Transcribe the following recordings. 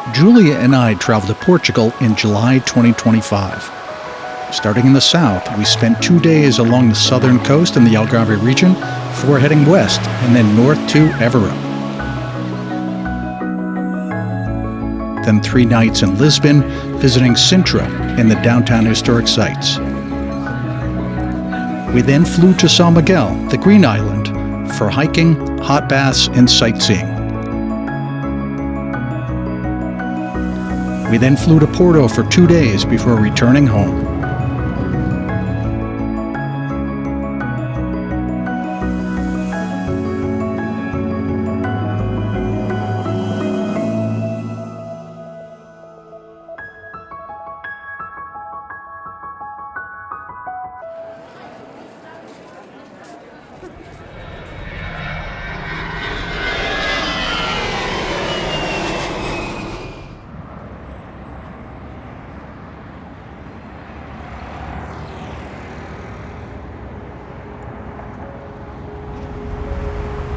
Julia and I traveled to Portugal in July 2025. Starting in the south, we spent 2 days along the southern coast in the Algarve region before heading west and then north to Evora. Then 3 nights in Lisbon, visiting Sintra and the downtown historic sites. We then flew to Sao Miguel, the Green Island, for hiking, hot baths, and sightseeing. We then flew to Porto for 2 days before returning home.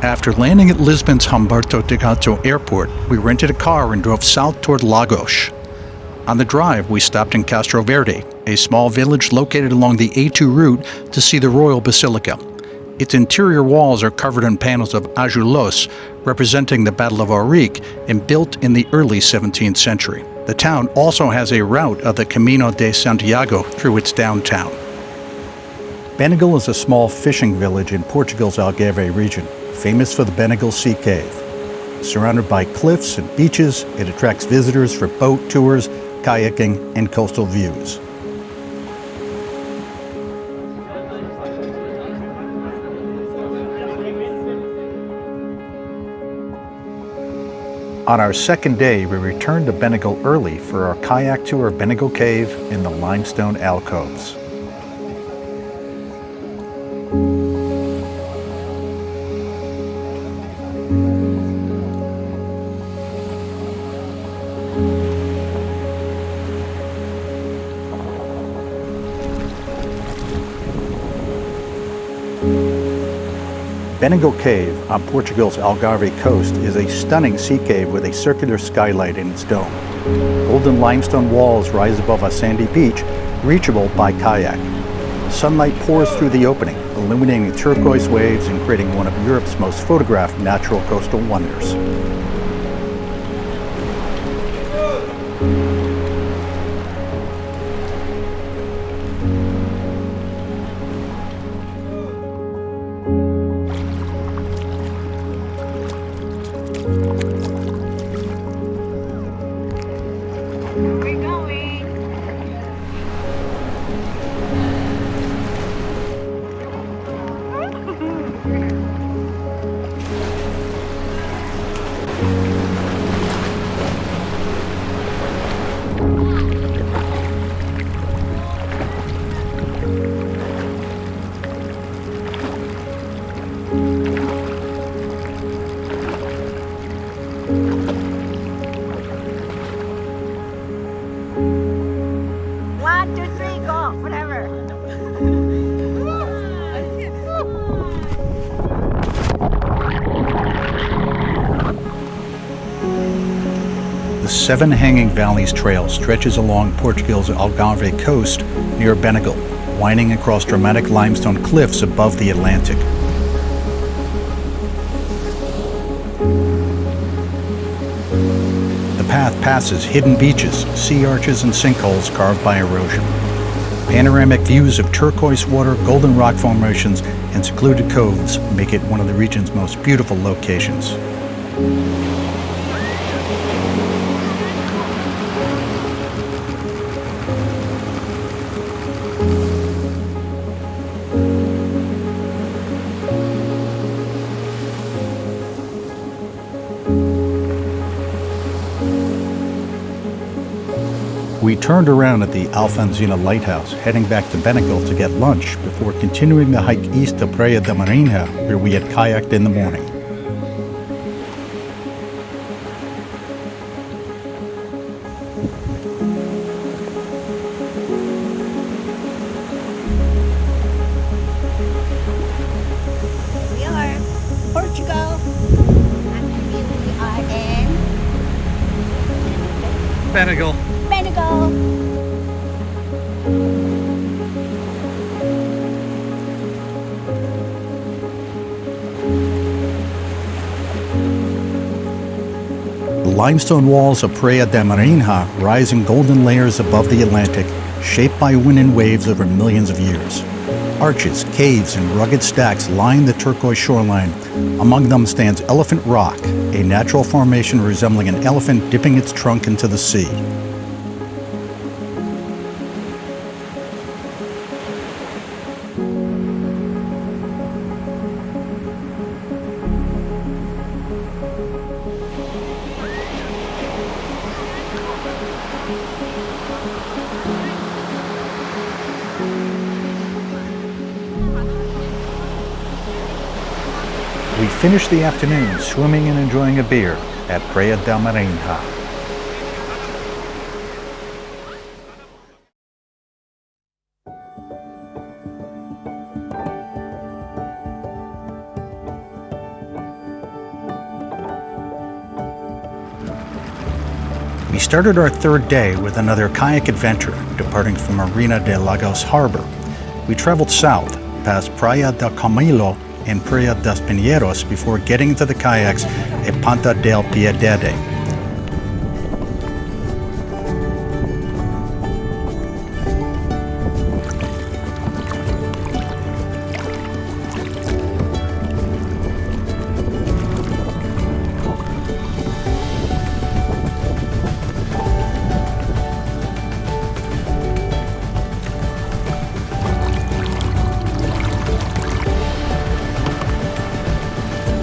After landing at Lisbon's Humberto de Gato airport, we rented a car and drove south toward Lagos. On the drive, we stopped in Castro Verde, a small village located along the A2 route, to see the Royal Basilica. Its interior walls are covered in panels of azules, representing the Battle of Aurique, and built in the early 17th century. The town also has a route of the Camino de Santiago through its downtown. Benegal is a small fishing village in Portugal's Algarve region, famous for the Benegal Sea Cave. Surrounded by cliffs and beaches, it attracts visitors for boat tours, kayaking, and coastal views. On our second day, we returned to Benegal early for our kayak tour of Benegal Cave in the limestone alcoves. Benegal Cave on Portugal's Algarve coast is a stunning sea cave with a circular skylight in its dome. Golden limestone walls rise above a sandy beach, reachable by kayak. Sunlight pours through the opening, illuminating turquoise waves and creating one of Europe's most photographed natural coastal wonders. The Seven Hanging Valleys Trail stretches along Portugal's Algarve coast near Benegal, winding across dramatic limestone cliffs above the Atlantic. The path passes hidden beaches, sea arches, and sinkholes carved by erosion. Panoramic views of turquoise water, golden rock formations, and secluded coves make it one of the region's most beautiful locations. We turned around at the Alfonsina Lighthouse, heading back to Benegal to get lunch before continuing the hike east to Praia da Marinha, where we had kayaked in the morning. We are Portugal, and we are in Benegal. Benegal. The limestone walls of Praia da Marinha rise in golden layers above the Atlantic, shaped by wind and waves over millions of years. Arches, caves, and rugged stacks line the turquoise shoreline. Among them stands Elephant Rock, a natural formation resembling an elephant dipping its trunk into the sea. We finished the afternoon swimming and enjoying a beer at Praia da Marinha. We started our third day with another kayak adventure, departing from Marina de Lagos Harbor. We traveled south, past Praia del Camilo and Praia das Pinheiros before getting into the kayaks at Ponta del Piedade.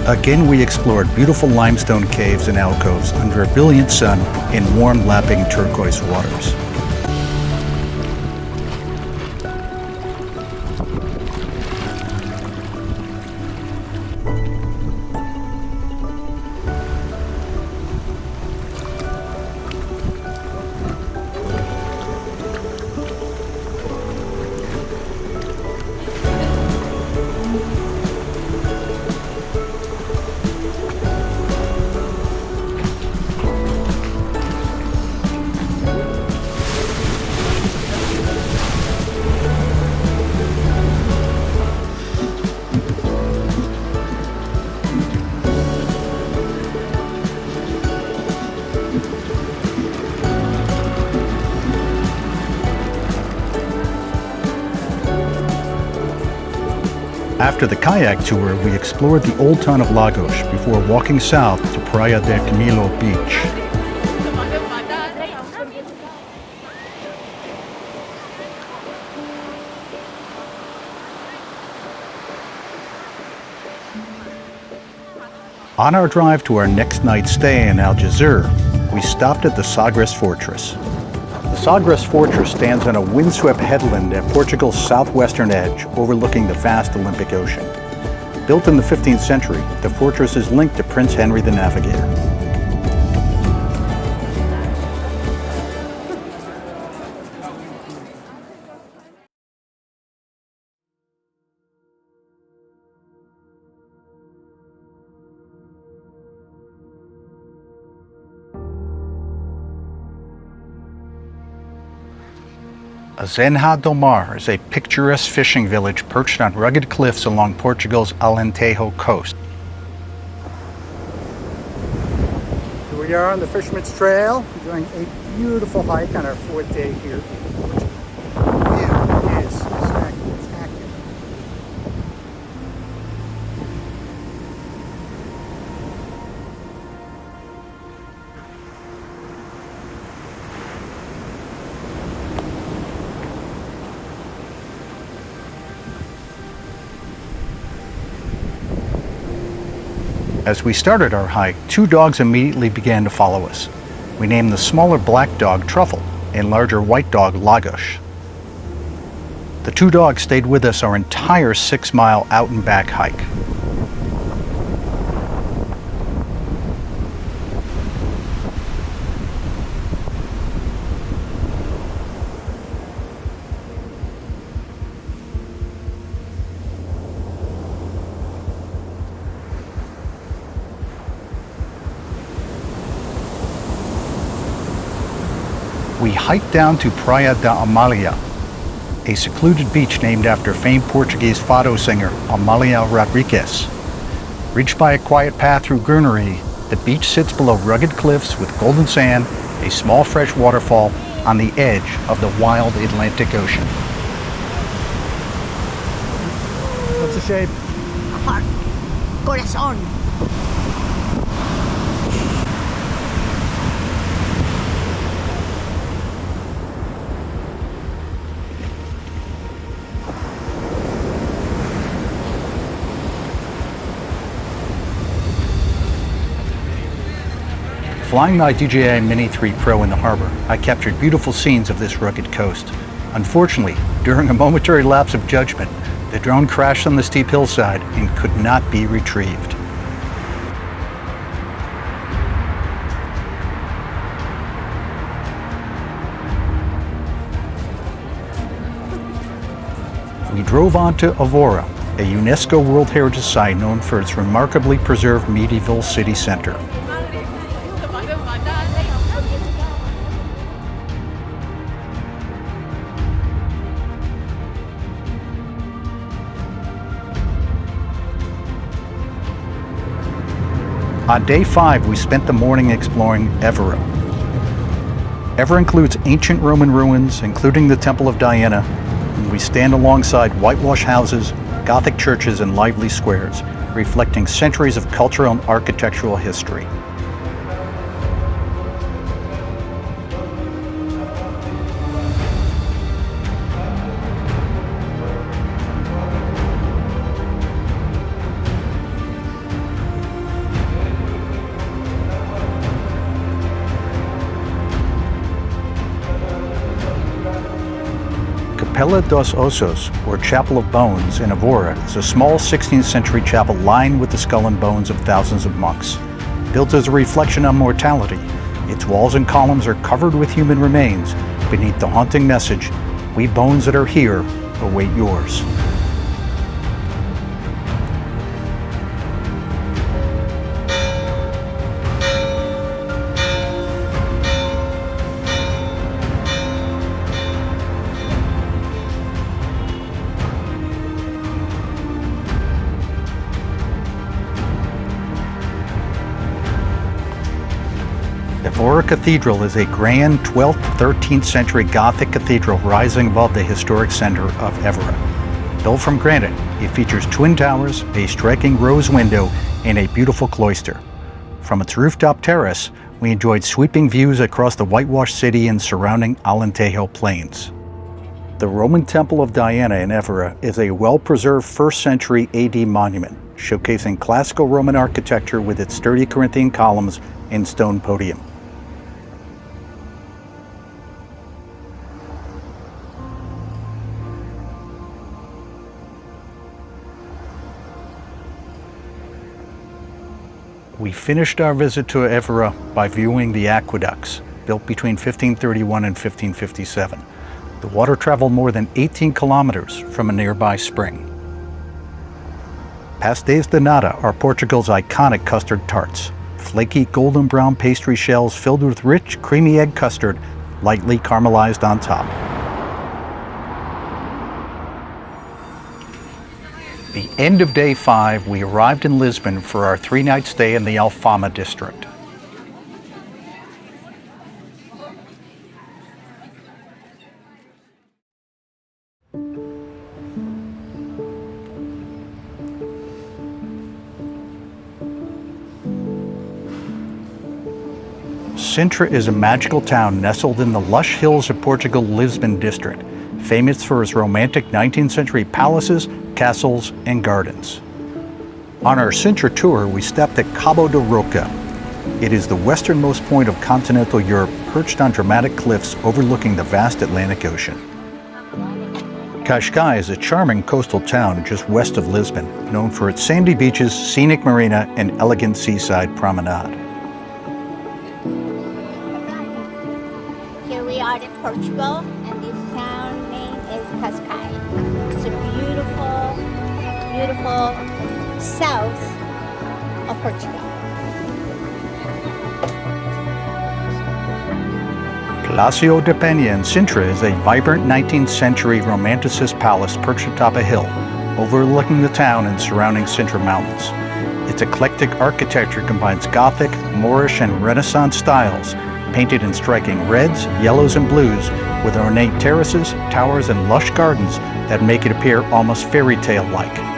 Again, we explored beautiful limestone caves and alcoves under a brilliant sun in warm, lapping turquoise waters. After the kayak tour, we explored the old town of Lagos before walking south to Praia del Camilo Beach. On our drive to our next night's stay in Algarve, we stopped at the Sagres Fortress. The Sagres Fortress stands on a windswept headland at Portugal's southwestern edge, overlooking the vast Olympic Ocean. Built in the 15th century, the fortress is linked to Prince Henry the Navigator. Azenha do Mar is a picturesque fishing village perched on rugged cliffs along Portugal's Alentejo coast. Here we are on the Fisherman's Trail, enjoying a beautiful hike on our fourth day here in Portugal. The view is spectacular. As we started our hike, two dogs immediately began to follow us. We named the smaller black dog Truffle and larger white dog Lagos. The two dogs stayed with us our entire 6-mile out and back hike. We hiked down to Praia da Amália, a secluded beach named after famed Portuguese fado singer Amália Rodrigues. Reached by a quiet path through greenery, the beach sits below rugged cliffs with golden sand, a small fresh waterfall on the edge of the wild Atlantic Ocean. What's the shape? A heart. Corazón. Flying my DJI Mini 3 Pro in the harbor, I captured beautiful scenes of this rugged coast. Unfortunately, during a momentary lapse of judgment, the drone crashed on the steep hillside and could not be retrieved. We drove on to Evora, a UNESCO World Heritage Site known for its remarkably preserved medieval city center. On day 5, we spent the morning exploring Evora. Evora includes ancient Roman ruins, including the Temple of Diana, and we stand alongside whitewashed houses, Gothic churches, and lively squares, reflecting centuries of cultural and architectural history. Capella dos Ossos, or Chapel of Bones, in Evora is a small 16th century chapel lined with the skull and bones of thousands of monks. Built as a reflection on mortality, its walls and columns are covered with human remains beneath the haunting message, "We bones that are here await yours." Evora Cathedral is a grand 12th-13th century Gothic cathedral rising above the historic center of Evora. Built from granite, it features twin towers, a striking rose window, and a beautiful cloister. From its rooftop terrace, we enjoyed sweeping views across the whitewashed city and surrounding Alentejo plains. The Roman Temple of Diana in Evora is a well-preserved 1st century AD monument, showcasing classical Roman architecture with its sturdy Corinthian columns and stone podium. We finished our visit to Evora by viewing the aqueducts, built between 1531 and 1557. The water traveled more than 18 kilometers from a nearby spring. Pastéis de nata are Portugal's iconic custard tarts, flaky golden brown pastry shells filled with rich, creamy egg custard, lightly caramelized on top. The end of day 5, we arrived in Lisbon for our 3-night stay in the Alfama district. Sintra is a magical town nestled in the lush hills of Portugal's Lisbon district, famous for its romantic 19th century palaces, castles, and gardens. On our Sintra tour, we stopped at Cabo da Roca. It is the westernmost point of continental Europe, perched on dramatic cliffs overlooking the vast Atlantic Ocean. Cascia is a charming coastal town just west of Lisbon, known for its sandy beaches, scenic marina, and elegant seaside promenade. Here we are in Portugal, and this town name is Cascia. It's a beautiful, beautiful south of Portugal. Palacio de Peña in Sintra is a vibrant 19th century Romanticist palace perched atop a hill, overlooking the town and surrounding Sintra Mountains. Its eclectic architecture combines Gothic, Moorish, and Renaissance styles, painted in striking reds, yellows, and blues, with ornate terraces, towers, and lush gardens that make it appear almost fairy tale-like.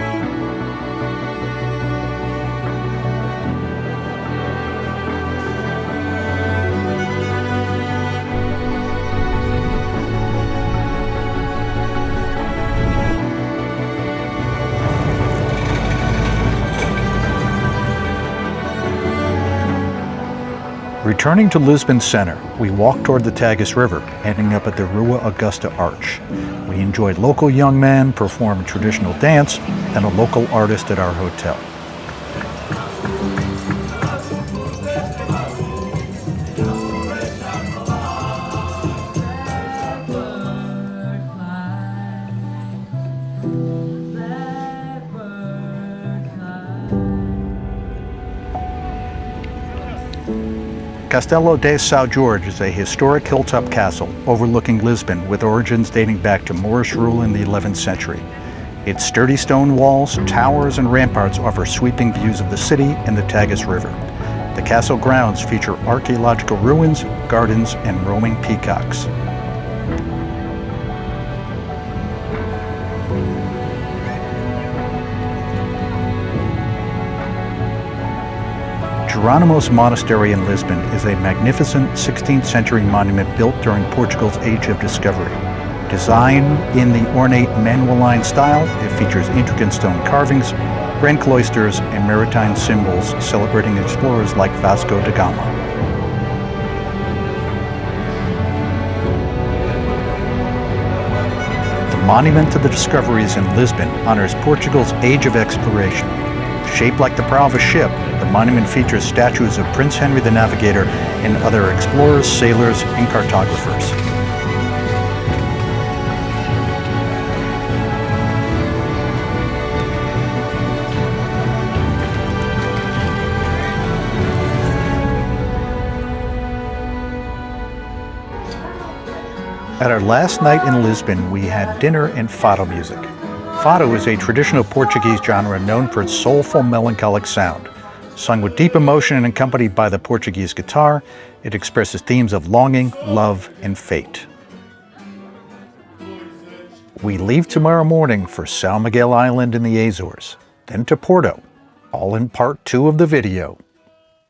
Returning to Lisbon Center, we walked toward the Tagus River, ending up at the Rua Augusta Arch. We enjoyed local young men perform a traditional dance and a local artist at our hotel. Castelo de São Jorge is a historic hilltop castle overlooking Lisbon with origins dating back to Moorish rule in the 11th century. Its sturdy stone walls, towers, and ramparts offer sweeping views of the city and the Tagus River. The castle grounds feature archaeological ruins, gardens, and roaming peacocks. Jeronimo's Monastery in Lisbon is a magnificent 16th century monument built during Portugal's Age of Discovery. Designed in the ornate Manueline style, it features intricate stone carvings, grand cloisters, and maritime symbols celebrating explorers like Vasco da Gama. The Monument to the Discoveries in Lisbon honors Portugal's Age of Exploration. Shaped like the prow of a ship, the monument features statues of Prince Henry the Navigator and other explorers, sailors, and cartographers. At our last night in Lisbon, we had dinner and fado music. Fado is a traditional Portuguese genre known for its soulful, melancholic sound. Sung with deep emotion and accompanied by the Portuguese guitar, it expresses themes of longing, love, and fate. We leave tomorrow morning for Sao Miguel Island in the Azores, then to Porto, all in part 2 of the video.